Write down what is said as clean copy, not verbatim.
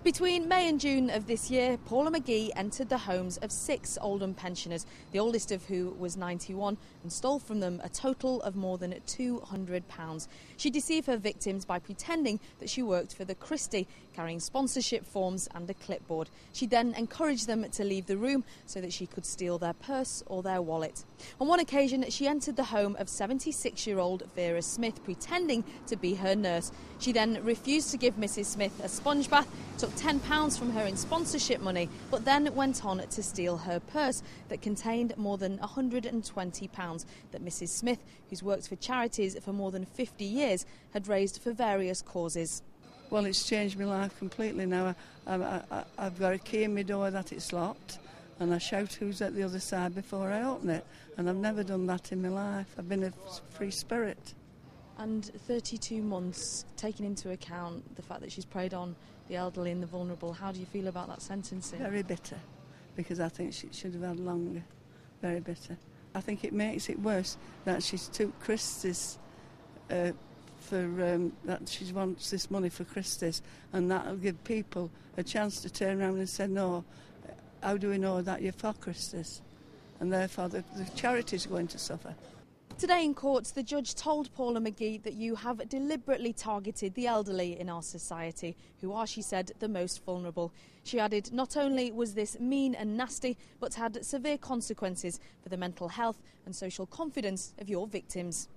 Between May and June of this year, Paula Magee entered the homes of 6 Oldham pensioners, the oldest of who was 91, and stole from them a total of more than £200. She deceived her victims by pretending that she worked for the Christie, carrying sponsorship forms and a clipboard. She then encouraged them to leave the room so that she could steal their purse or their wallet. On one occasion, she entered the home of 76-year-old Vera Smith, pretending to be her nurse. She then refused to give Mrs Smith a sponge bath, took £10 from her in sponsorship money, but then went on to steal her purse that contained more than £120 that Mrs Smith, who's worked for charities for more than 50 years, had raised for various causes. Well, it's changed my life completely now. I've got a key in my door that it's locked, and I shout who's at the other side before I open it, and I've never done that in my life. I've been a free spirit. And 32 months, taking into account the fact that she's preyed on the elderly and the vulnerable, how do you feel about that sentencing? Very bitter, because I think she should have had longer. Very bitter. I think it makes it worse that she's took Christie's that she wants this money for Christie's, and that'll give people a chance to turn around and say, no, how do we know that you're for Christie's? And therefore the charity's going to suffer. Today in court, the judge told Paula Magee that you have deliberately targeted the elderly in our society, who are, she said, the most vulnerable. She added not only was this mean and nasty, but had severe consequences for the mental health and social confidence of your victims.